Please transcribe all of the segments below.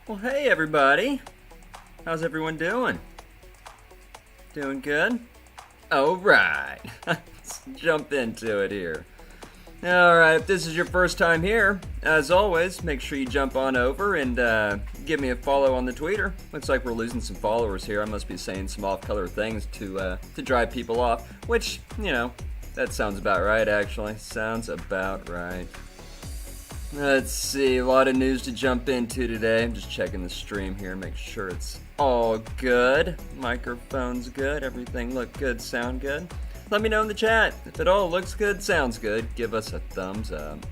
Well, hey everybody. How's everyone doing? Doing good? Alright. Let's jump into it here. Alright, if this is your first time here, as always, make sure you jump on over and give me a follow on the Twitter. Looks like we're losing some followers here. I must be saying some off-color things to drive people off, which, you know, that sounds about right, actually. Sounds about right. Let's see, a lot of news to jump into today. I'm just checking the stream here, make sure it's all good. Microphone's good, everything look good, sound good. Let me know in the chat. If it all looks good, sounds good, give us a thumbs up.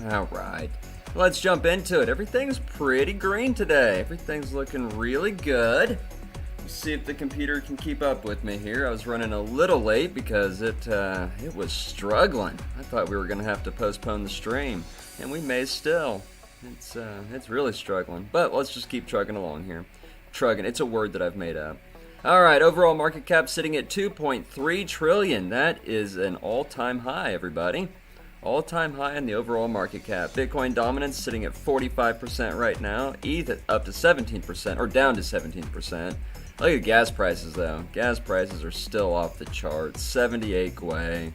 Alright, let's jump into it. Everything's pretty green today. Everything's looking really good. Let's see if the computer can keep up with me here. I was running a little late because it was struggling. I thought we were going to have to postpone the stream, and we may still. It's really struggling, but let's just keep trucking along here. Trugging, it's a word that I've made up. Alright, overall market cap sitting at 2.3 trillion. That is an all-time high, everybody. All-time high in the overall market cap. Bitcoin dominance sitting at 45% right now. ETH up to 17%, or down to 17%. Look at gas prices, though. Gas prices are still off the charts. 78 Gwei.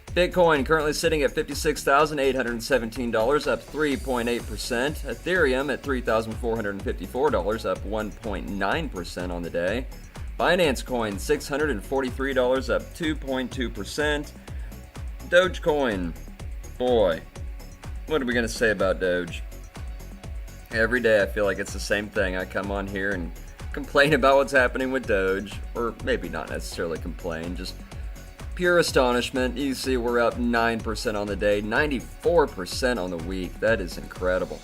Bitcoin currently sitting at $56,817, up 3.8%. Ethereum at $3,454, up 1.9% on the day. Binance Coin, $643, up 2.2%. Dogecoin, boy, what are we going to say about Doge? Every day I feel like it's the same thing. I come on here and complain about what's happening with Doge, or maybe not necessarily complain, just pure astonishment. You see we're up 9% on the day, 94% on the week. That is incredible.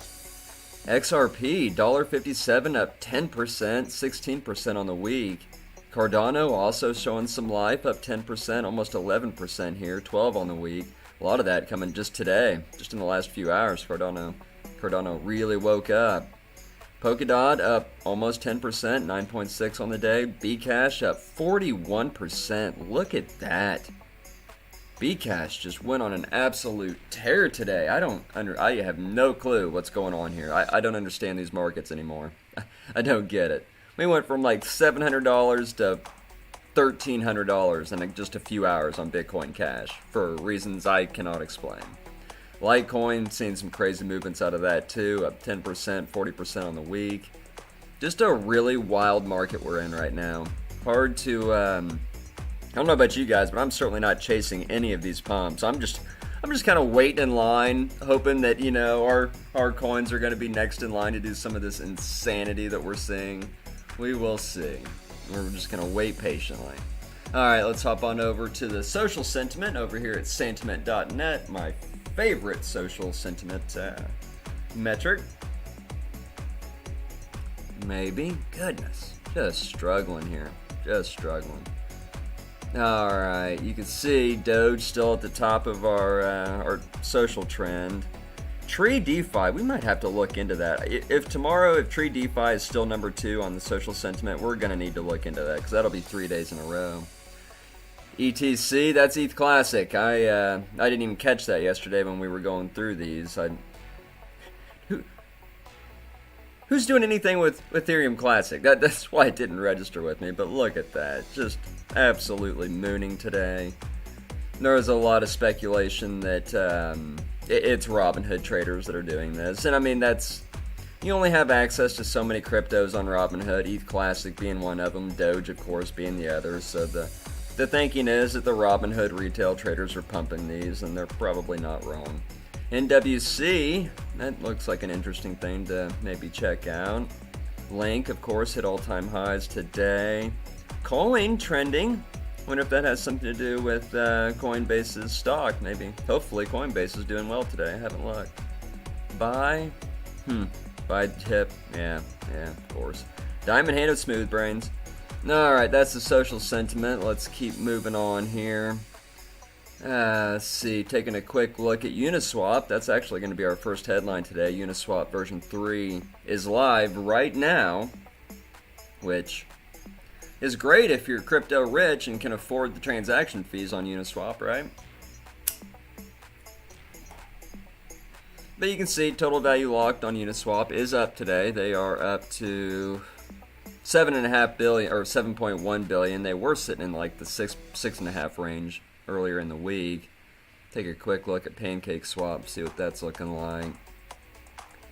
XRP, $1.57, up 10%, 16% on the week. Cardano also showing some life, up 10%, almost 11% here, 12 on the week. A lot of that coming just today, just in the last few hours. Cardano really woke up. Polkadot up almost 10%, 9.6 on the day. Bcash up 41%. Look at that. Bcash just went on an absolute tear today. I have no clue what's going on here. I don't understand these markets anymore. I don't get it. We went from like $700 to $1,300 in just a few hours on Bitcoin Cash for reasons I cannot explain. Litecoin, seeing some crazy movements out of that too, up 10%, 40% on the week. Just a really wild market we're in right now. Hard to, I don't know about you guys, but I'm certainly not chasing any of these pumps. I'm just kind of waiting in line, hoping that, you know, our coins are going to be next in line to do some of this insanity that we're seeing. We will see. We're just going to wait patiently. All right, let's hop on over to the social sentiment over here at sentiment.net, my favorite social sentiment metric. Maybe. Goodness. Just struggling here. Just struggling. Alright, you can see Doge still at the top of our social trend. Tree DeFi, we might have to look into that. If Tree DeFi is still number 2 on the social sentiment, we're going to need to look into that because that'll be 3 days in a row. ETC, that's ETH Classic. I didn't even catch that yesterday when we were going through these. Who's doing anything with Ethereum Classic? That's why it didn't register with me, but look at that. Just absolutely mooning today. There was a lot of speculation that it's Robinhood traders that are doing this. And I mean, you only have access to so many cryptos on Robinhood, ETH Classic being one of them, DOGE, of course, being the other. So the thinking is that the Robinhood retail traders are pumping these, and they're probably not wrong. NWC, that looks like an interesting thing to maybe check out. Link, of course, hit all-time highs today. Coin trending. Wonder if that has something to do with Coinbase's stock, maybe. Hopefully Coinbase is doing well today. I haven't looked. Buy tip. Yeah, of course. Diamond Hand of Smooth Brains. Alright, that's the social sentiment. Let's keep moving on here. Let's see, taking a quick look at Uniswap. That's actually going to be our first headline today. Uniswap version 3 is live right now, which is great if you're crypto rich and can afford the transaction fees on Uniswap, right? But you can see total value locked on Uniswap is up today. They are up to $7.5 billion or $7.1 billion. They were sitting in like the 6.5 range earlier in the week. Take a quick look at PancakeSwap, see what that's looking like.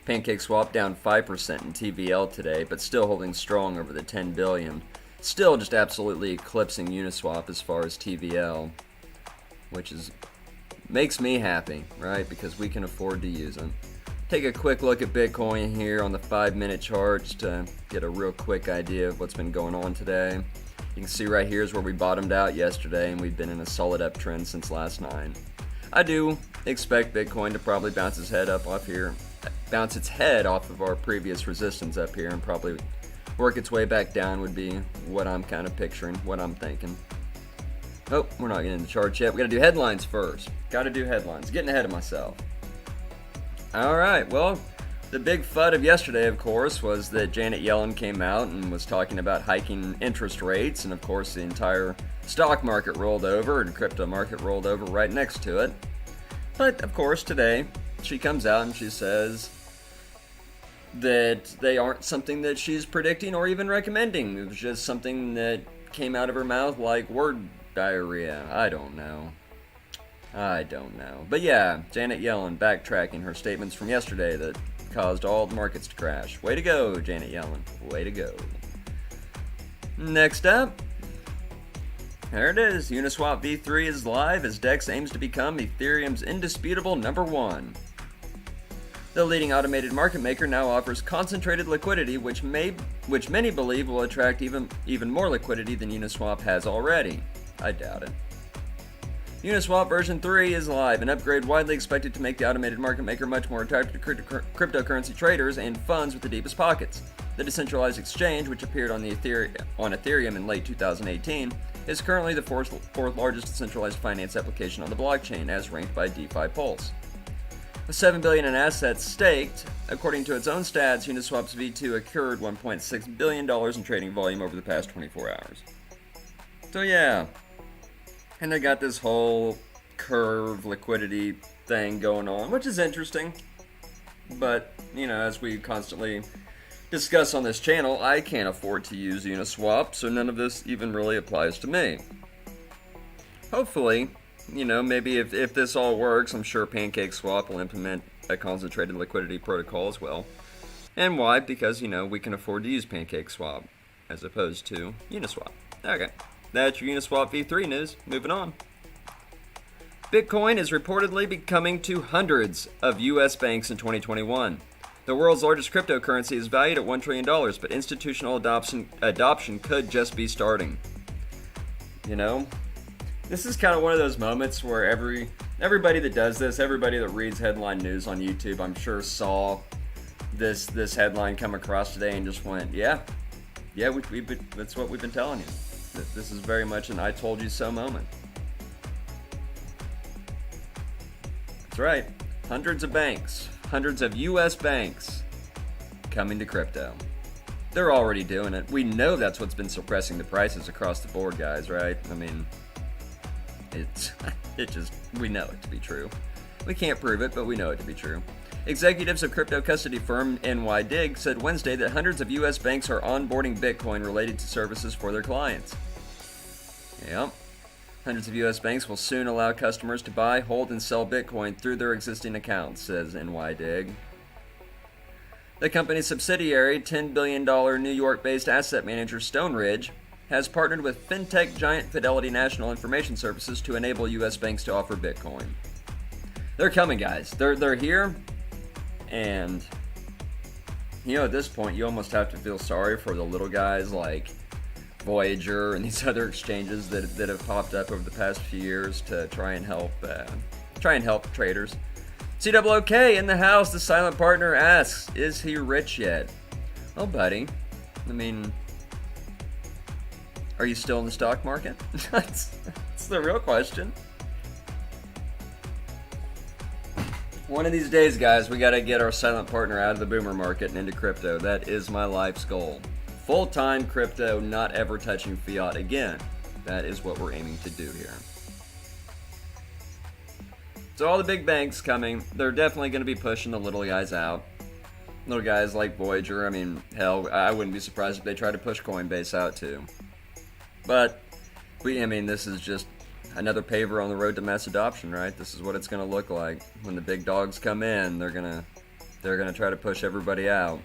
PancakeSwap down 5% in TVL today, but still holding strong over the 10 billion. Still just absolutely eclipsing Uniswap as far as TVL, which makes me happy, right? Because we can afford to use them. Take a quick look at Bitcoin here on the 5-minute chart just to get a real quick idea of what's been going on today. You can see right here is where we bottomed out yesterday, and we've been in a solid uptrend since last night. I do expect Bitcoin to probably bounce its head off of our previous resistance up here, and probably work its way back down would be what I'm kind of picturing, what I'm thinking. Oh, we're not getting into the charts yet. We gotta do headlines first. Gotta do headlines. Getting ahead of myself. Alright, well, the big FUD of yesterday, of course, was that Janet Yellen came out and was talking about hiking interest rates, and of course the entire stock market rolled over and crypto market rolled over right next to it. But of course today she comes out and she says that they aren't something that she's predicting or even recommending. It was just something that came out of her mouth like word diarrhea. I don't know. But yeah, Janet Yellen backtracking her statements from yesterday that caused all the markets to crash. Way to go, Janet Yellen. Way to go. Next up, there it is. Uniswap V3 is live as DEX aims to become Ethereum's indisputable number one. The leading automated market maker now offers concentrated liquidity, which many believe will attract even more liquidity than Uniswap has already. I doubt it. Uniswap version 3 is live, an upgrade widely expected to make the automated market maker much more attractive to cryptocurrency traders and funds with the deepest pockets. The decentralized exchange, which appeared on Ethereum in late 2018, is currently the fourth largest decentralized finance application on the blockchain, as ranked by DeFi Pulse. With $7 billion in assets staked, according to its own stats, Uniswap's V2 accrued $1.6 billion in trading volume over the past 24 hours. So yeah. And they got this whole curve liquidity thing going on, which is interesting. But, as we constantly discuss on this channel, I can't afford to use Uniswap, so none of this even really applies to me. Hopefully, maybe if this all works, I'm sure PancakeSwap will implement a concentrated liquidity protocol as well. And why? Because, we can afford to use PancakeSwap as opposed to Uniswap. Okay. That's your Uniswap V3 news. Moving on. Bitcoin is reportedly becoming to hundreds of U.S. banks in 2021. The world's largest cryptocurrency is valued at $1 trillion, but institutional adoption could just be starting. This is kind of one of those moments where everybody that does this, everybody that reads headline news on YouTube, I'm sure saw this headline come across today and just went, yeah, that's what we've been telling you. This is very much an I told you so moment. That's right. Hundreds of banks, hundreds of U.S. banks coming to crypto. They're already doing it. We know that's what's been suppressing the prices across the board, guys, right? I mean, we know it to be true. We can't prove it, but we know it to be true. Executives of crypto custody firm NYDIG said Wednesday that hundreds of U.S. banks are onboarding Bitcoin related to services for their clients. Yep. Hundreds of U.S. banks will soon allow customers to buy, hold, and sell Bitcoin through their existing accounts, says NYDIG. The company's subsidiary, $10 billion New York-based asset manager Stone Ridge, has partnered with fintech giant Fidelity National Information Services to enable U.S. banks to offer Bitcoin. They're coming, guys. They're here, and at this point, you almost have to feel sorry for the little guys like Voyager and these other exchanges that have popped up over the past few years to try and help traders. CWOK in the house, the silent partner asks, is he rich yet? Oh, buddy. I mean, are you still in the stock market? That's the real question. One of these days, guys, we got to get our silent partner out of the boomer market and into crypto. That is my life's goal. Full-time crypto, not ever touching fiat again. That is what we're aiming to do here. So all the big banks coming, they're definitely going to be pushing the little guys out. Little guys like Voyager, I mean, hell, I wouldn't be surprised if they tried to push Coinbase out too. But, this is just another paver on the road to mass adoption, right? This is what it's going to look like. When the big dogs come in, they're going to try to push everybody out.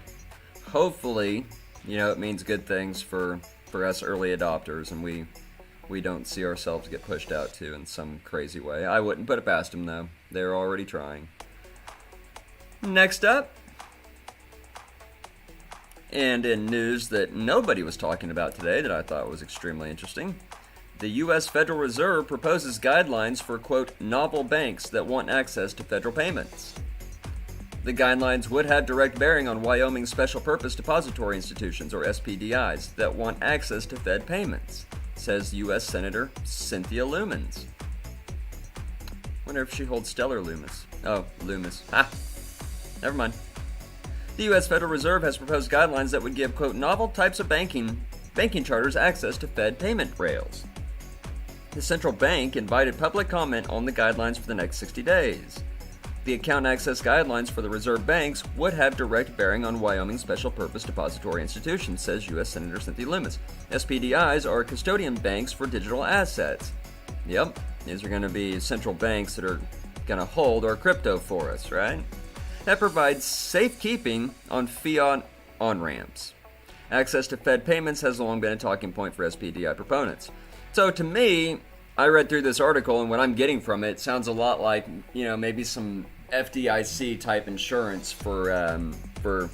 Hopefully, it means good things for us early adopters, and we don't see ourselves get pushed out too in some crazy way. I wouldn't put it past them, though. They're already trying. Next up, and in news that nobody was talking about today that I thought was extremely interesting, the U.S. Federal Reserve proposes guidelines for, quote, novel banks that want access to federal payments. The guidelines would have direct bearing on Wyoming's Special Purpose Depository Institutions, or SPDIs, that want access to Fed payments, says U.S. Senator Cynthia Lumens. Wonder if she holds Stellar Loomis. Oh, Loomis. Never mind. The U.S. Federal Reserve has proposed guidelines that would give, quote, novel types of banking charters access to Fed payment rails. The central bank invited public comment on the guidelines for the next 60 days. The account access guidelines for the reserve banks would have direct bearing on Wyoming Special Purpose Depository Institutions, says U.S. Senator Cynthia Lumens. SPDIs are custodian banks for digital assets. Yep, these are going to be central banks that are going to hold our crypto for us, right? That provides safekeeping on fiat on-ramps. Access to Fed payments has long been a talking point for SPDI proponents. So to me, I read through this article, and what I'm getting from it sounds a lot like, maybe some FDIC type insurance for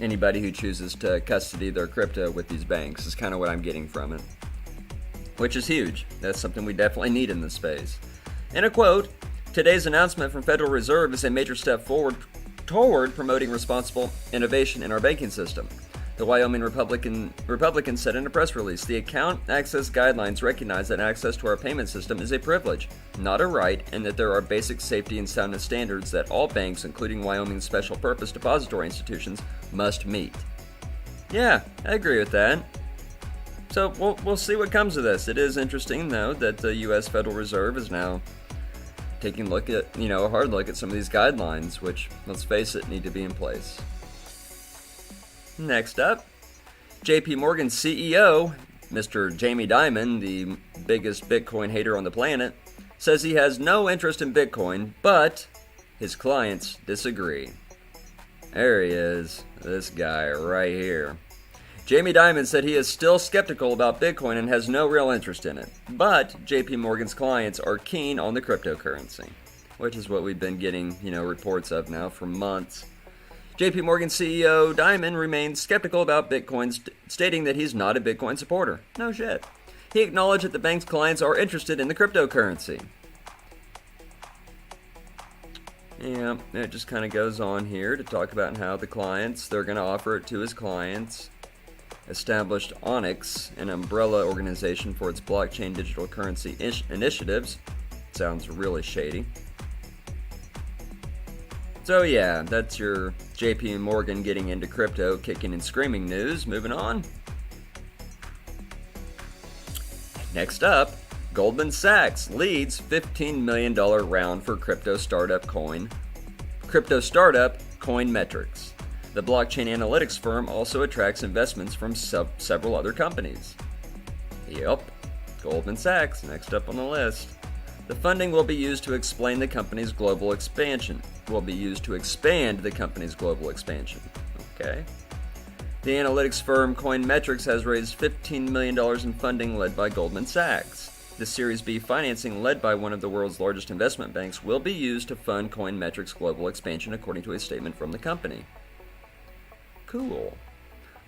anybody who chooses to custody their crypto with these banks is kind of what I'm getting from it, which is huge. That's something we definitely need in this space. In a quote, today's announcement from Federal Reserve is a major step forward toward promoting responsible innovation in our banking system. The Wyoming Republican said in a press release, the account access guidelines recognize that access to our payment system is a privilege, not a right, and that there are basic safety and soundness standards that all banks, including Wyoming's Special Purpose Depository Institutions, must meet. Yeah, I agree with that. So we'll see what comes of this. It is interesting, though, that the U.S. Federal Reserve is now taking a look at, a hard look at some of these guidelines, which, let's face it, need to be in place. Next up, JP Morgan CEO, Mr. Jamie Dimon, the biggest Bitcoin hater on the planet, says he has no interest in Bitcoin, but his clients disagree. There he is, this guy right here. Jamie Dimon said he is still skeptical about Bitcoin and has no real interest in it, but JP Morgan's clients are keen on the cryptocurrency, which is what we've been getting, reports of now for months. JP Morgan CEO Dimon remains skeptical about Bitcoin, stating that he's not a Bitcoin supporter. No shit. He acknowledged that the bank's clients are interested in the cryptocurrency. Yeah, it just kind of goes on here to talk about how they're going to offer it to his clients. Established Onyx, an umbrella organization for its blockchain digital currency initiatives. Sounds really shady. So yeah, that's your JP Morgan getting into crypto, kicking and screaming news. Moving on. Next up, Goldman Sachs leads $15 million round for crypto startup Coinmetrics. The blockchain analytics firm also attracts investments from several other companies. Yep, Goldman Sachs, next up on the list. The funding will be used to explain the company's global expansion. Expand the company's global expansion. Okay. The analytics firm Coinmetrics has raised $15 million in funding led by Goldman Sachs. The Series B financing led by one of the world's largest investment banks will be used to fund Coinmetrics' global expansion, according to a statement from the company. Cool.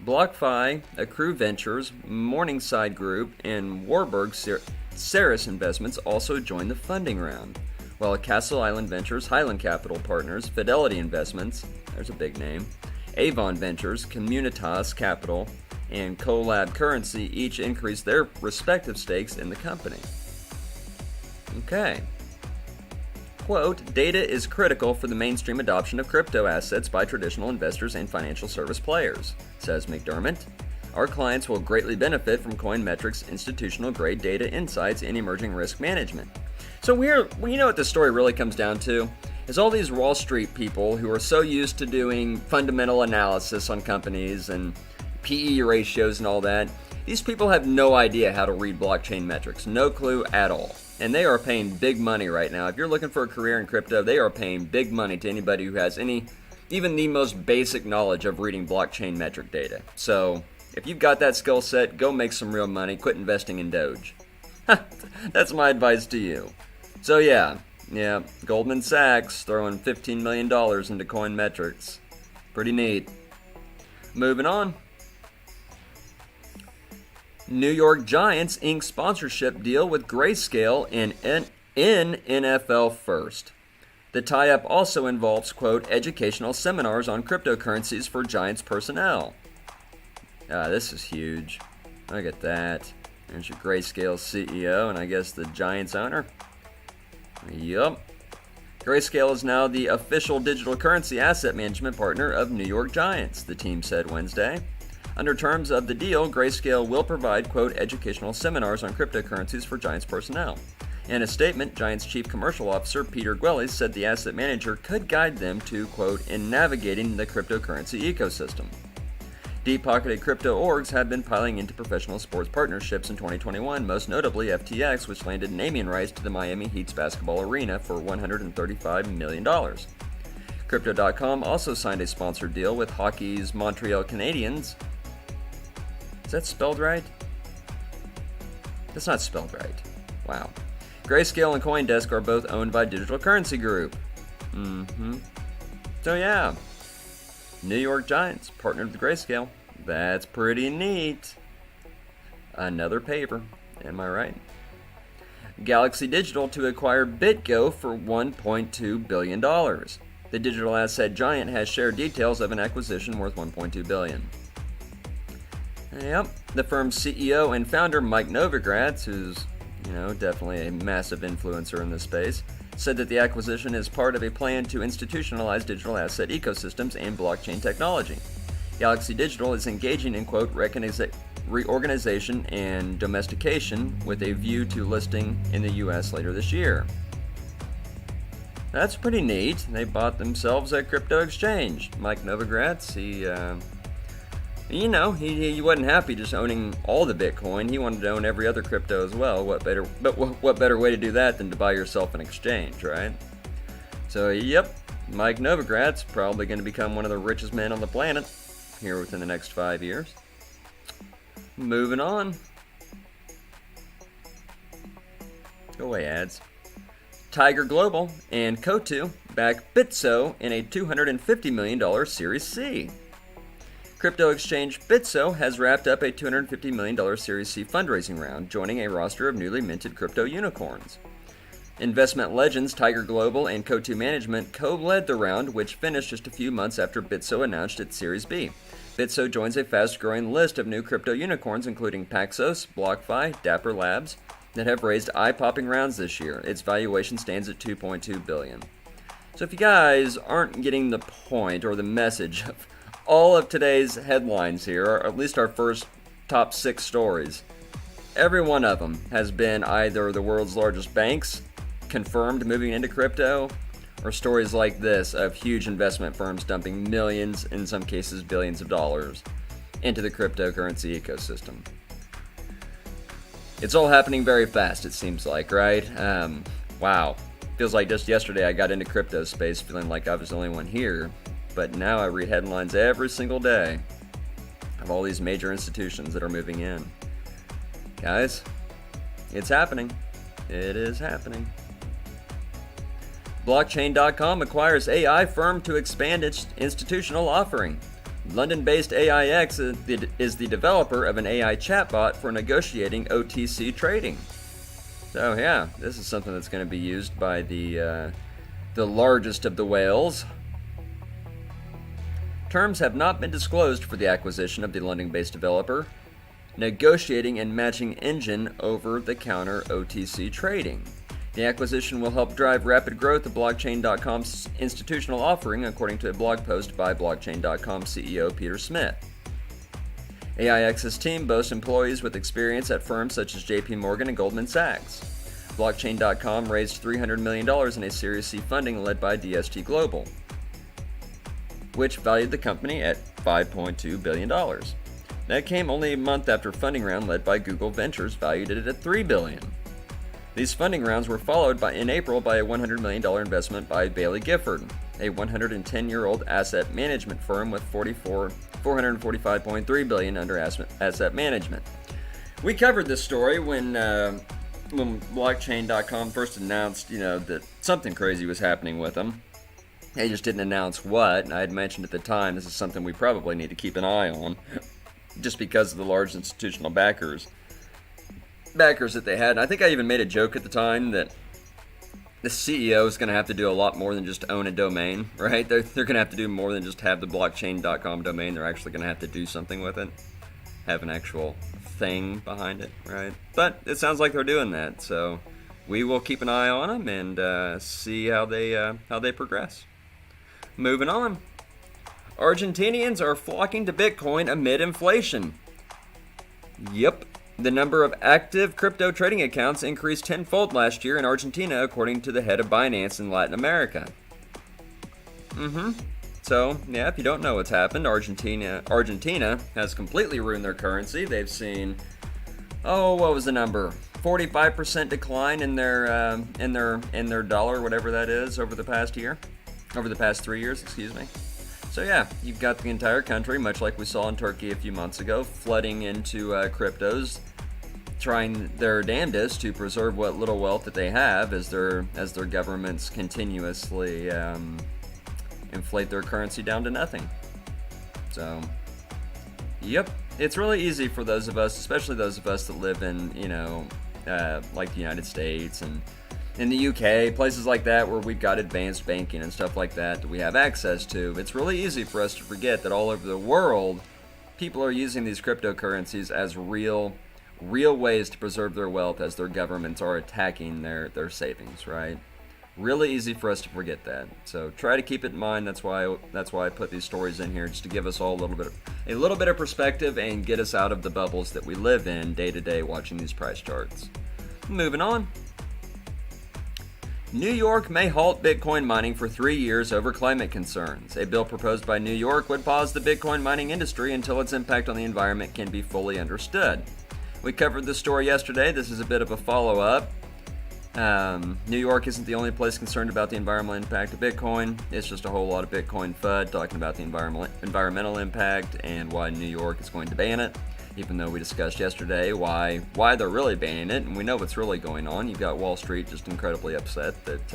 BlockFi, Accrue Ventures, Morningside Group, and Warburg Saris Investments also joined the funding round, while Castle Island Ventures, Highland Capital Partners, Fidelity Investments, there's a big name, Avon Ventures, Communitas Capital, and Colab Currency each increased their respective stakes in the company. Okay. Quote, data is critical for the mainstream adoption of crypto assets by traditional investors and financial service players, says McDermott. Our clients will greatly benefit from Coinmetrics' institutional-grade data insights and emerging risk management. So you know what the story really comes down to? Is all these Wall Street people who are so used to doing fundamental analysis on companies and PE ratios and all that, these people have no idea how to read blockchain metrics. No clue at all. And they are paying big money right now. If you're looking for a career in crypto, they are paying big money to anybody who has even the most basic knowledge of reading blockchain metric data. So if you've got that skill set, go make some real money. Quit investing in DOGE. That's my advice to you. So yeah, Goldman Sachs throwing $15 million into Coinmetrics. Pretty neat. Moving on. New York Giants ink sponsorship deal with Grayscale in NFL First. The tie-up also involves, quote, educational seminars on cryptocurrencies for Giants personnel. This is huge. Look at that. There's your Grayscale CEO and I guess the Giants owner. Yup. Grayscale is now the official digital currency asset management partner of New York Giants, the team said Wednesday. Under terms of the deal, Grayscale will provide, quote, educational seminars on cryptocurrencies for Giants personnel. In a statement, Giants Chief Commercial Officer Peter Gwelly said the asset manager could guide them to, quote, in navigating the cryptocurrency ecosystem. Deep-pocketed crypto orgs have been piling into professional sports partnerships in 2021, most notably FTX, which landed naming rights to the Miami Heat's basketball arena for $135 million. Crypto.com also signed a sponsored deal with hockey's Montreal Canadiens. Is that spelled right? That's not spelled right. Wow. Grayscale and CoinDesk are both owned by Digital Currency Group. So yeah, New York Giants partnered with Grayscale. That's pretty neat. Another paper, am I right? Galaxy Digital to acquire BitGo for $1.2 billion. The digital asset giant has shared details of an acquisition worth $1.2 billion. Yep, the firm's CEO and founder Mike Novogratz, who's definitely a massive influencer in this space, said that the acquisition is part of a plan to institutionalize digital asset ecosystems and blockchain technology. Galaxy Digital is engaging in, quote, reorganization and domestication with a view to listing in the U.S. later this year. That's pretty neat. They bought themselves a crypto exchange. Mike Novogratz, he wasn't happy just owning all the Bitcoin. He wanted to own every other crypto as well. What better way to do that than to buy yourself an exchange, right? So, yep, Mike Novogratz probably going to become one of the richest men on the planet here within the next 5 years. Moving on. Go away, ads. Tiger Global and Coatue back VTHO in a $250 million Series C. Crypto exchange VTHO has wrapped up a $250 million Series C fundraising round, joining a roster of newly minted crypto unicorns. Investment legends Tiger Global and Coatue Management co-led the round, which finished just a few months after VTHO announced its Series B. VTHO joins a fast-growing list of new crypto unicorns, including Paxos, BlockFi, Dapper Labs, that have raised eye-popping rounds this year. Its valuation stands at $2.2 billion. So if you guys aren't getting the point or the message of all of today's headlines here, or at least our first top 6 stories, every one of them has been either the world's largest banks confirmed moving into crypto, or stories like this of huge investment firms dumping millions, in some cases billions of dollars, into the cryptocurrency ecosystem. It's all happening very fast, it seems like, right? Wow. Feels like just yesterday I got into crypto space feeling like I was the only one here, but now I read headlines every single day of all these major institutions that are moving in. Guys, it's happening. It is happening. Blockchain.com acquires AI firm to expand its institutional offering. London-based AIX is the developer of an AI chatbot for negotiating OTC trading. So yeah, this is something that's going to be used by the largest of the whales. Terms have not been disclosed for the acquisition of the London-based developer, negotiating and matching engine over-the-counter OTC trading. The acquisition will help drive rapid growth of Blockchain.com's institutional offering, according to a blog post by Blockchain.com CEO Peter Smith. AIX's team boasts employees with experience at firms such as JP Morgan and Goldman Sachs. Blockchain.com raised $300 million in a Series C funding led by DST Global, which valued the company at $5.2 billion. That came only a month after funding round led by Google Ventures valued it at $3 billion. These funding rounds were followed in April by a $100 million investment by Bailey Gifford, a 110-year-old asset management firm with $445.3 billion under asset management. We covered this story when Blockchain.com first announced, that something crazy was happening with them. They just didn't announce what, and I had mentioned at the time this is something we probably need to keep an eye on, just because of the large institutional backers that they had. And I think I even made a joke at the time that the CEO is going to have to do a lot more than just own a domain, right? They're going to have to do more than just have the blockchain.com domain. They're actually going to have to do something with it, have an actual thing behind it, right? But it sounds like they're doing that, so we will keep an eye on them and see how they progress. Moving on. Argentinians are flocking to Bitcoin amid inflation. Yep. The number of active crypto trading accounts increased tenfold last year in Argentina, according to the head of Binance in Latin America. So, yeah, if you don't know what's happened, Argentina has completely ruined their currency. They've seen, what was the number? 45% decline in their dollar, whatever that is, over the past 3 years, excuse me. So yeah, you've got the entire country, much like we saw in Turkey a few months ago, flooding into cryptos, trying their damnedest to preserve what little wealth that they have as their governments continuously inflate their currency down to nothing. So, yep, it's really easy for those of us, especially those of us that live in, like the United States and in the UK, places like that where we've got advanced banking and stuff like that we have access to. It's really easy for us to forget that all over the world, people are using these cryptocurrencies as real ways to preserve their wealth as their governments are attacking their savings, right? Really easy for us to forget that. So try to keep it in mind. That's why I put these stories in here, just to give us all a little bit of perspective and get us out of the bubbles that we live in day to day watching these price charts. Moving on. New York may halt Bitcoin mining for 3 years over climate concerns. A bill proposed by New York would pause the Bitcoin mining industry until its impact on the environment can be fully understood. We covered this story yesterday. This is a bit of a follow-up. New York isn't the only place concerned about the environmental impact of Bitcoin. It's just a whole lot of Bitcoin FUD talking about the environmental impact and why New York is going to ban it. Even though we discussed yesterday why they're really banning it, and we know what's really going on. You've got Wall Street just incredibly upset that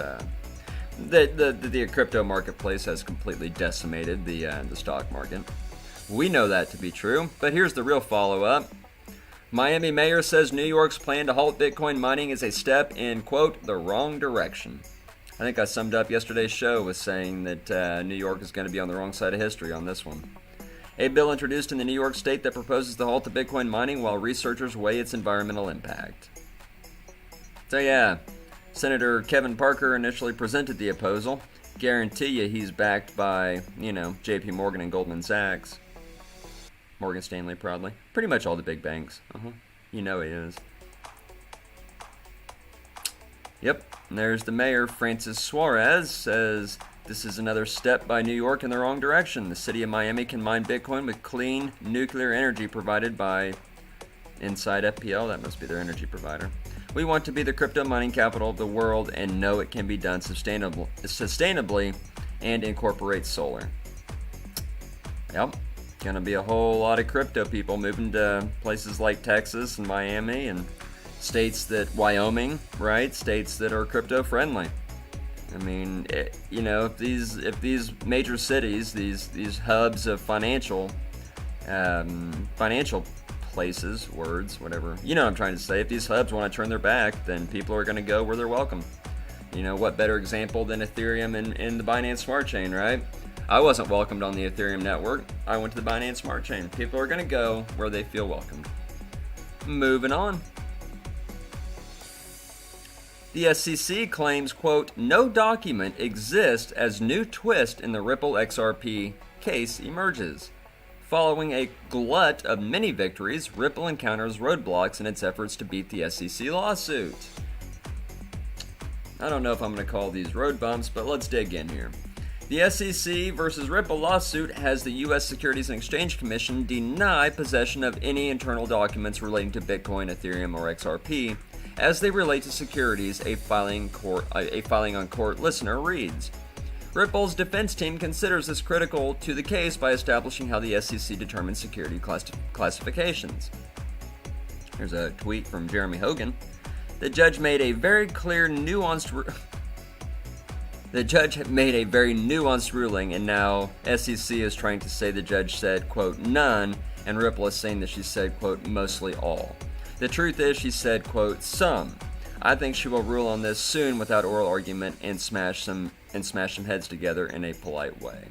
the crypto marketplace has completely decimated the stock market. We know that to be true, but here's the real follow-up. Miami mayor says New York's plan to halt Bitcoin mining is a step in, quote, the wrong direction. I think I summed up yesterday's show with saying that New York is going to be on the wrong side of history on this one. A bill introduced in the New York state that proposes the halt to Bitcoin mining while researchers weigh its environmental impact. So yeah, Senator Kevin Parker initially presented the proposal. Guarantee you he's backed by, JP Morgan and Goldman Sachs. Morgan Stanley, probably. Pretty much all the big banks. He is. Yep, and there's the mayor, Francis Suarez, says this is another step by New York in the wrong direction. The city of Miami can mine Bitcoin with clean nuclear energy provided by Inside FPL. That must be their energy provider. We want to be the crypto mining capital of the world and know it can be done sustainably and incorporate solar. Yep, gonna be a whole lot of crypto people moving to places like Texas and Miami and states that Wyoming, right? States that are crypto friendly. I mean, if these major cities, these hubs of financial places, words, whatever. You know what I'm trying to say. If these hubs want to turn their back, then people are going to go where they're welcome. You know, what better example than Ethereum and the Binance Smart Chain, right? I wasn't welcomed on the Ethereum network. I went to the Binance Smart Chain. People are going to go where they feel welcomed. Moving on. The SEC claims, quote, no document exists as new twist in the Ripple XRP case emerges. Following a glut of mini victories, Ripple encounters roadblocks in its efforts to beat the SEC lawsuit. I don't know if I'm going to call these road bumps, but let's dig in here. The SEC versus Ripple lawsuit has the U.S. Securities and Exchange Commission deny possession of any internal documents relating to Bitcoin, Ethereum, or XRP as they relate to securities, a filing on court listener reads. Ripple's defense team considers this critical to the case by establishing how the SEC determines security classifications. Here's a tweet from Jeremy Hogan. The judge made a very nuanced ruling, and now SEC is trying to say the judge said, quote, none, and Ripple is saying that she said, quote, mostly all. The truth is, she said, quote, some. I think she will rule on this soon without oral argument and smash some heads together in a polite way.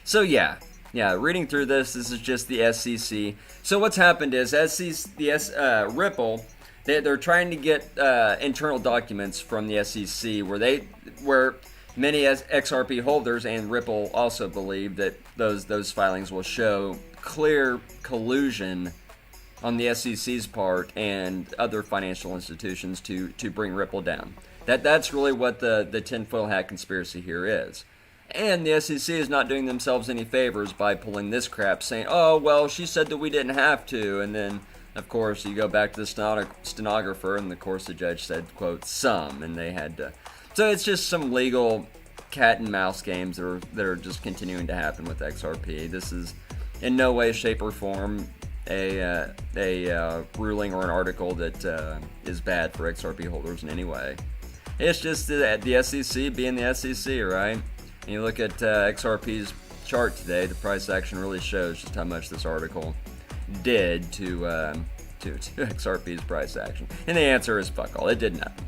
So yeah, reading through this is just the SEC. So what's happened is Ripple, they're trying to get internal documents from the SEC where many XRP holders and Ripple also believe that those filings will show clear collusion on the SEC's part and other financial institutions to bring Ripple down. That's really what the tinfoil hat conspiracy here is. And the SEC is not doing themselves any favors by pulling this crap, saying, oh, well, she said that we didn't have to. And then, of course, you go back to the stenographer, and of course the judge said, quote, some, and they had to. So it's just some legal cat and mouse games that are just continuing to happen with XRP. This is in no way, shape, or form a ruling or an article that is bad for XRP holders in any way. It's just the SEC being the SEC, right? And you look at XRP's chart today, the price action really shows just how much this article did to XRP's price action. And the answer is fuck all. It did nothing.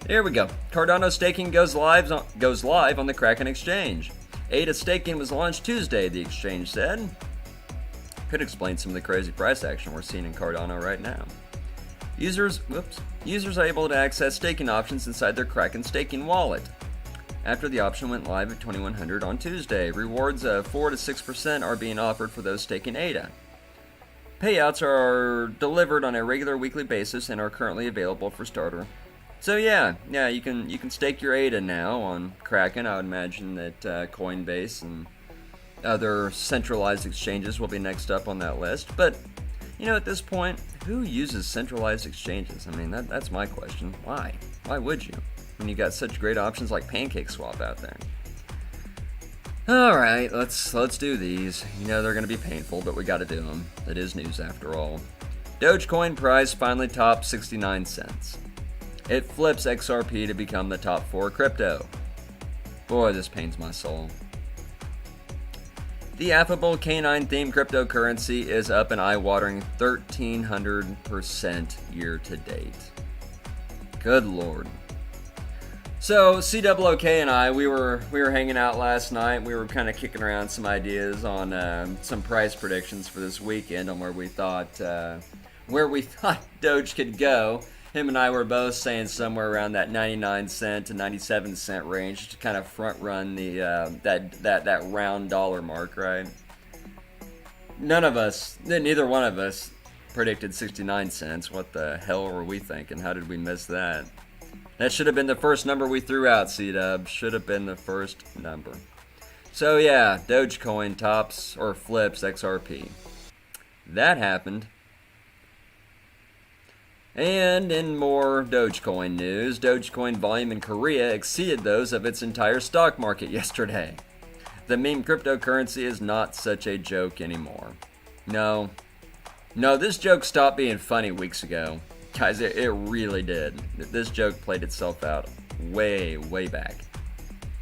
Here we go. Cardano staking goes live on the Kraken exchange. ADA staking was launched Tuesday, the exchange said. Could explain some of the crazy price action we're seeing in Cardano right now. Users are able to access staking options inside their Kraken staking wallet. After the option went live at 2100 on Tuesday, rewards of 4 to 6% are being offered for those staking ADA. Payouts are delivered on a regular weekly basis and are currently available for starter. So yeah, you can stake your ADA now on Kraken. I would imagine that Coinbase and other centralized exchanges will be next up on that list. But, at this point, who uses centralized exchanges? I mean, that's my question. Why? Why would you? When you got such great options like PancakeSwap out there. Alright, let's do these. They're going to be painful, but we got to do them. It is news after all. Dogecoin price finally topped 69 cents. It flips XRP to become the top 4 crypto. Boy, this pains my soul. The affable canine-themed cryptocurrency is up an eye-watering 1,300% year-to-date. Good lord. So, COOK and I, we were hanging out last night. We were kind of kicking around some ideas on some price predictions for this weekend on where we thought Doge could go. Him and I were both saying somewhere around that 99 cent to 97 cent range to kind of front run the that round dollar mark, right? Neither one of us predicted 69 cents. What the hell were we thinking? How did we miss that? That should have been the first number we threw out, C-Dub. Should have been the first number. So yeah, Dogecoin tops or flips XRP. That happened. And in more Dogecoin news, Dogecoin volume in Korea exceeded those of its entire stock market yesterday. The meme cryptocurrency is not such a joke anymore. No, this joke stopped being funny weeks ago. Guys, it really did. This joke played itself out way back.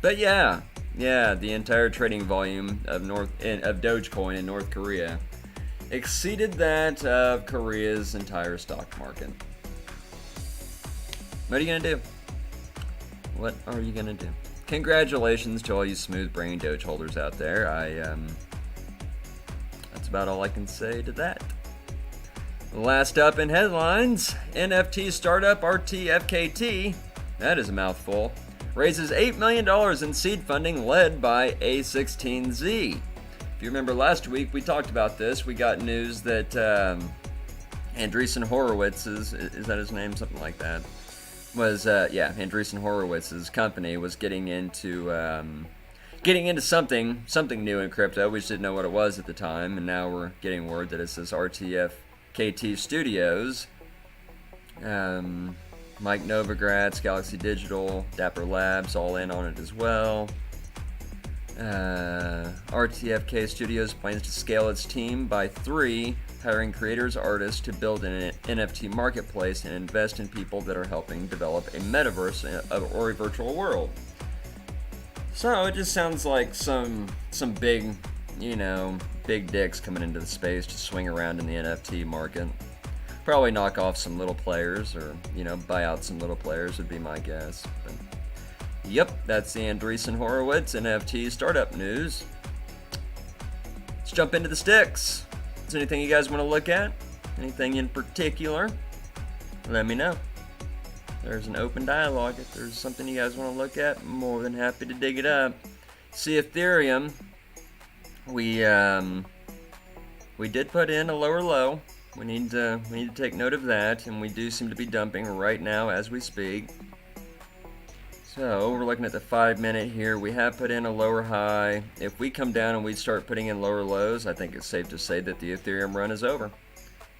But yeah, the entire trading volume of Dogecoin in North Korea exceeded that of Korea's entire stock market. What are you gonna do? What are you gonna do? Congratulations to all you smooth-brained Doge holders out there. That's about all I can say to that. Last up in headlines, NFT startup RTFKT, that is a mouthful, raises $8 million in seed funding led by A16Z. If you remember last week, we talked about this. We got news that Andreessen Horowitz, is that his name? Something like that. Andreessen Horowitz's company was getting into something new in crypto. We just didn't know what it was at the time, and now we're getting word that it's this RTFKT Studios. Mike Novogratz, Galaxy Digital, Dapper Labs, all in on it as well. RTFK Studios plans to scale its team by 3, hiring creators, artists to build an NFT marketplace and invest in people that are helping develop a metaverse or a virtual world. So it just sounds like some big, big dicks coming into the space to swing around in the NFT market. Probably knock off some little players or, buy out some little players would be my guess. But yep, that's the Andreessen Horowitz NFT startup news. Let's jump into the sticks. Is there anything you guys want to look at? Anything in particular? Let me know. There's an open dialogue. If there's something you guys want to look at, I'm more than happy to dig it up. See, Ethereum, we did put in a lower low. We need to take note of that, and we do seem to be dumping right now as we speak. So we're looking at the 5-minute here. We have put in a lower high. If we come down and we start putting in lower lows, I think it's safe to say that the Ethereum run is over.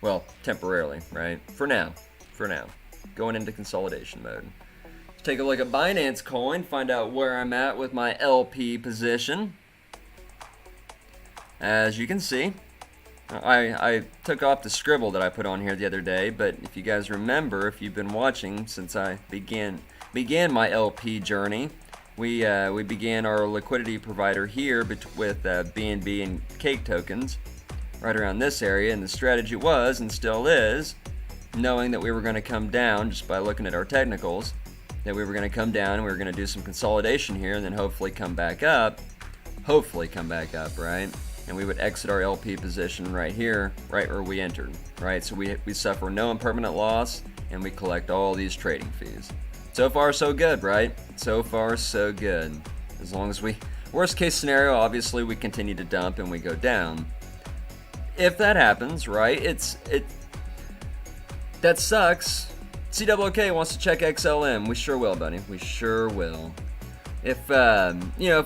Well, temporarily, right? For now. Going into consolidation mode. Let's take a look at Binance Coin, find out where I'm at with my LP position. As you can see, I took off the scribble that I put on here the other day, but if you guys remember, if you've been watching since I began my LP journey, we began our liquidity provider here with BNB and Cake tokens right around this area, and the strategy was, and still is, knowing that we were going to come down just by looking at our technicals, that we were going to come down and we were going to do some consolidation here and then hopefully come back up, right? And we would exit our LP position right here, right where we entered, right? So we suffer no impermanent loss and we collect all these trading fees. So far, so good, right? So far, so good. As long as worst case scenario, obviously we continue to dump and we go down. If that happens, right, that sucks. CWK wants to check XLM. We sure will, buddy. We sure will. If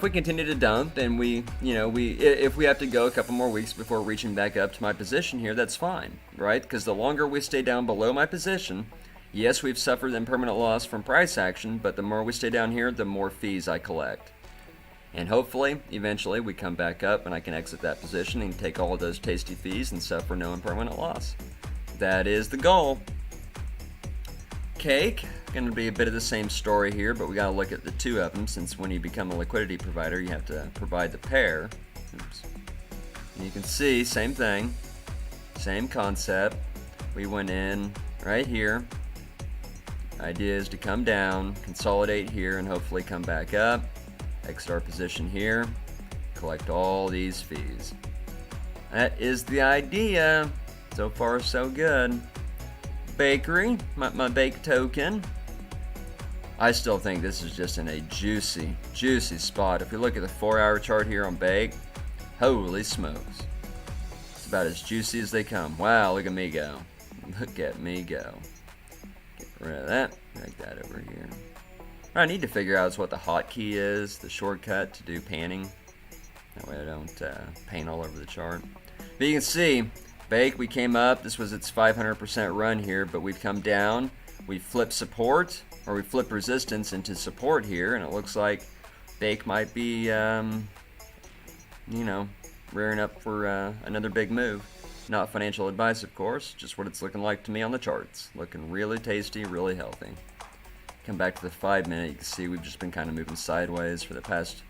we continue to dump and if we have to go a couple more weeks before reaching back up to my position here, that's fine, right? Because the longer we stay down below my position, yes, we've suffered impermanent loss from price action, but the more we stay down here, the more fees I collect. And hopefully, eventually, we come back up and I can exit that position and take all of those tasty fees and suffer no impermanent loss. That is the goal. Cake, going to be a bit of the same story here, but we got to look at the two of them, since when you become a liquidity provider, you have to provide the pair. Oops. And you can see, same thing, same concept. We went in right here. Idea is to come down, consolidate here, and hopefully come back up. Exit our position here, collect all these fees. That is the idea. So far, so good. Bakery, my bake token. I still think this is just in a juicy spot. If you look at the 4-hour chart here on Bake, holy smokes. It's about as juicy as they come. Wow, look at me go. Look at me go. Get rid of that. Drag that over here. What I need to figure out is what the hotkey is, the shortcut to do panning. That way I don't paint all over the chart. But you can see, Bake, we came up. This was its 500% run here, but we've come down. We flipped support, or we flipped resistance into support here, and it looks like Bake might be, rearing up for another big move. Not financial advice, of course, just what it's looking like to me on the charts. Looking really tasty, really healthy. Come back to the 5-minute, you can see we've just been kind of moving sideways for the past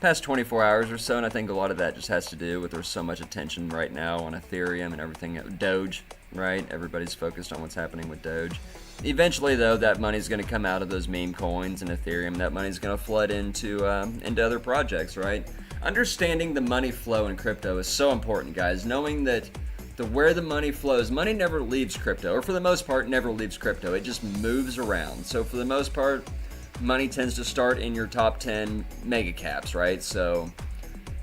24 hours or so, and I think a lot of that just has to do with there's so much attention right now on Ethereum and everything. DOGE, right? Everybody's focused on what's happening with DOGE. Eventually, though, that money's going to come out of those meme coins and Ethereum. That money's going to flood into other projects, right? Understanding the money flow in crypto is so important, guys. Knowing that where the money flows, money never leaves crypto, or for the most part, never leaves crypto. It just moves around. So for the most part, money tends to start in your top 10 mega caps, right? So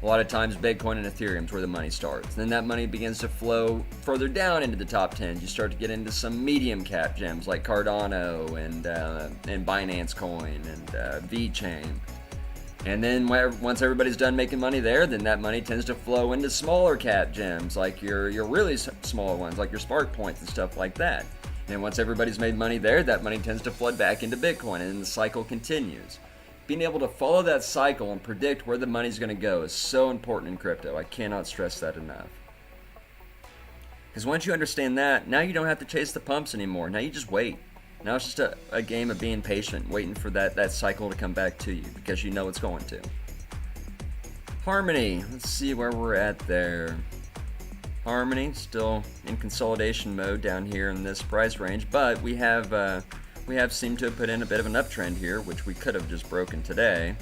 a lot of times Bitcoin and Ethereum is where the money starts. Then that money begins to flow further down into the top 10. You start to get into some medium cap gems like Cardano and Binance Coin and VeChain. And then once everybody's done making money there, then that money tends to flow into smaller cap gems like your really smaller ones, like your Spark Points and stuff like that. And once everybody's made money there, that money tends to flood back into Bitcoin, and then the cycle continues. Being able to follow that cycle and predict where the money's going to go is so important in crypto. I cannot stress that enough. Because once you understand that, now you don't have to chase the pumps anymore. Now you just wait. Now it's just a game of being patient, waiting for that cycle to come back to you, because you know it's going to. Harmony, let's see where we're at there. Harmony, still in consolidation mode down here in this price range, but we have seemed to have put in a bit of an uptrend here, which we could have just broken today.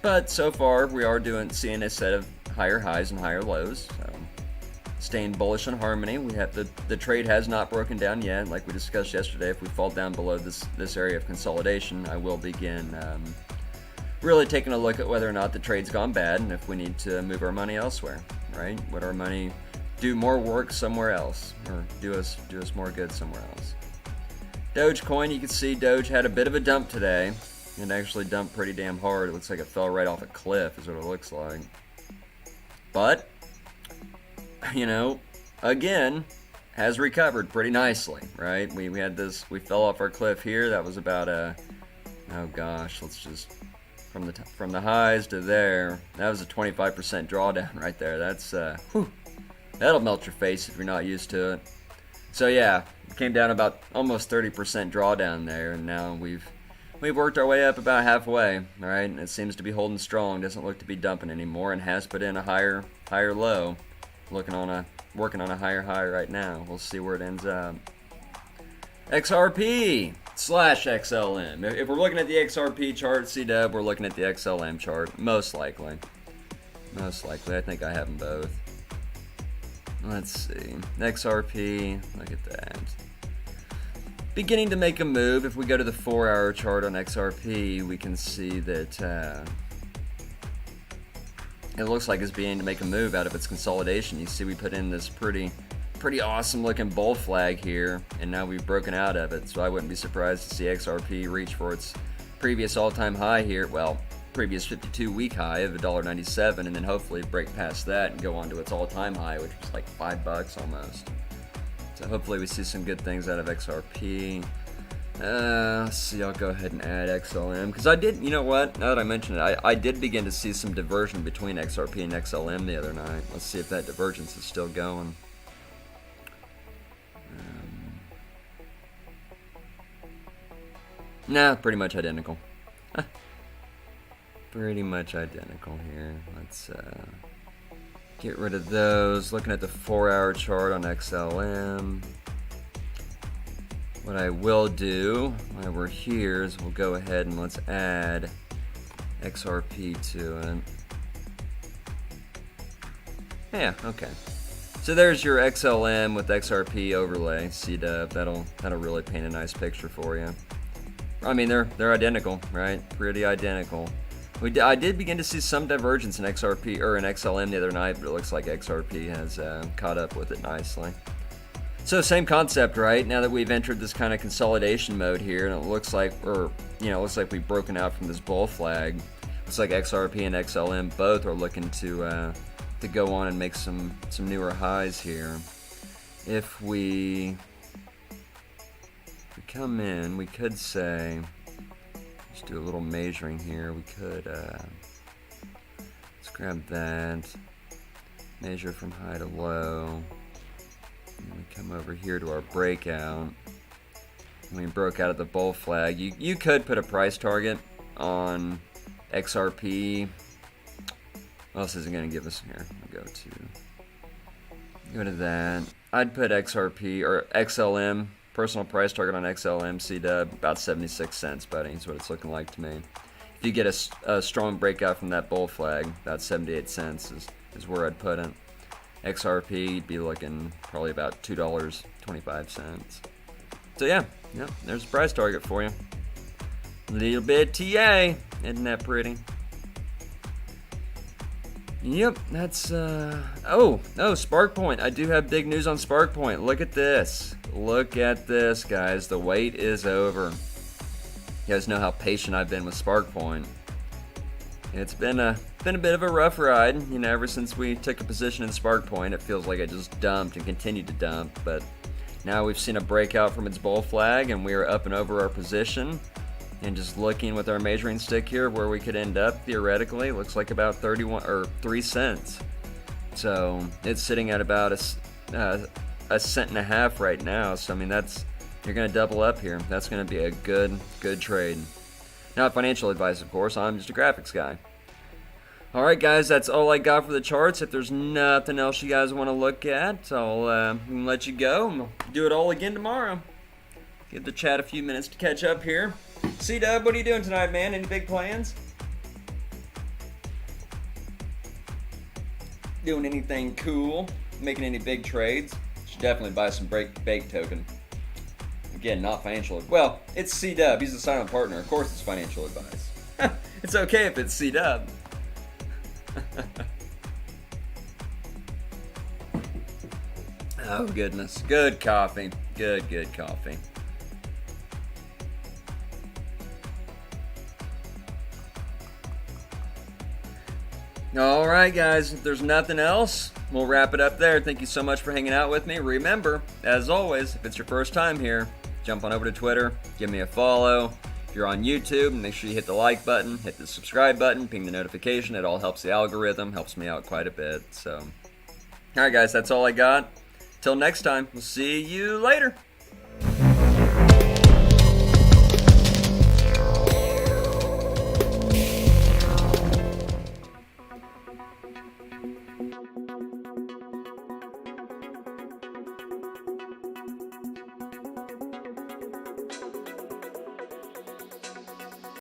But so far, we are seeing a set of higher highs and higher lows. So staying bullish on Harmony. We have the trade has not broken down yet, like we discussed yesterday. If we fall down below this area of consolidation, I will begin really taking a look at whether or not the trade's gone bad, and if we need to move our money elsewhere. Right? Would our money do more work somewhere else, or do us more good somewhere else? Dogecoin, you can see Doge had a bit of a dump today. It actually dumped pretty damn hard. It looks like it fell right off a cliff, is what it looks like. But again, has recovered pretty nicely, right? We fell off our cliff here. That was about let's just from the highs to there. That was a 25% drawdown right there. That's that'll melt your face if you're not used to it. So yeah, it came down about almost 30% drawdown there, and now we've worked our way up about halfway, all right? And it seems to be holding strong. Doesn't look to be dumping anymore, and has put in a higher low. Working on a higher high right now. We'll see where it ends up. XRP/XLM. If we're looking at the XRP chart, C-Dub, we're looking at the XLM chart. Most likely. I think I have them both. Let's see. XRP, look at that. Beginning to make a move. If we go to the 4-hour chart on XRP, we can see that it looks like it's beginning to make a move out of its consolidation. You see we put in this pretty awesome looking bull flag here, and now we've broken out of it. So I wouldn't be surprised to see XRP reach for its previous all-time high here. Well, previous 52-week high of $1.97, and then hopefully break past that and go on to its all-time high, which was like $5 almost. So hopefully we see some good things out of XRP. Let's see, I'll go ahead and add XLM, because I did, you know what, now that I mention it, I did begin to see some diversion between XRP and XLM the other night. Let's see if that divergence is still going. Nah, pretty much identical. Pretty much identical here. Let's get rid of those. Looking at the 4-hour chart on XLM. What I will do while we're here is we'll go ahead and let's add XRP to it. Yeah, okay. So there's your XLM with XRP overlay. C-Dub, that'll really paint a nice picture for you. I mean, they're identical, right? Pretty identical. I did begin to see some divergence in XRP or in XLM the other night, but it looks like XRP has caught up with it nicely. So same concept, right? Now that we've entered this kind of consolidation mode here, and it looks like, looks like we've broken out from this bull flag. Looks like XRP and XLM both are looking to go on and make some newer highs here. If we come in, we could say, let's do a little measuring here. We could let's grab that, measure from high to low. And we come over here to our breakout. And we broke out of the bull flag. You could put a price target on XRP. What else is it going to give us here? We'll go to that. I'd put XRP or XLM, personal price target on XLM CW, about 76 cents, buddy. Is what it's looking like to me. If you get a strong breakout from that bull flag, about 78 cents is where I'd put it. XRP, you'd be looking probably about $2.25. So yeah, there's a price target for you. Little bit TA, isn't that pretty? Yep, that's SparkPoint. I do have big news on SparkPoint. Look at this. Look at this, guys. The wait is over. You guys know how patient I've been with SparkPoint. It's been a bit of a rough ride, ever since we took a position in SparkPoint. It feels like it just dumped and continued to dump, but now we've seen a breakout from its bull flag, and we are up and over our position. And just looking with our measuring stick here where we could end up theoretically, looks like about 3 cents. So it's sitting at about a cent and a half right now. So I mean, you're going to double up here. That's going to be a good trade. Not financial advice, of course. I'm just a graphics guy. All right, guys, that's all I got for the charts. If there's nothing else you guys want to look at, I'll let you go. We'll do it all again tomorrow. Give the chat a few minutes to catch up here. C-Dub, what are you doing tonight, man? Any big plans? Doing anything cool? Making any big trades? Should definitely buy some bake token. Again, not financial. Well, it's C-Dub. He's a silent partner. Of course it's financial advice. It's okay if it's C-Dub. Oh, goodness. Good coffee. Good coffee. All right, guys, if there's nothing else, we'll wrap it up there. Thank you so much for hanging out with me. Remember, as always, if it's your first time here, jump on over to Twitter, give me a follow. If you're on YouTube, make sure you hit the like button, hit the subscribe button, ping the notification. It all helps the algorithm, helps me out quite a bit. So, all right, guys, that's all I got. Till next time, we'll see you later.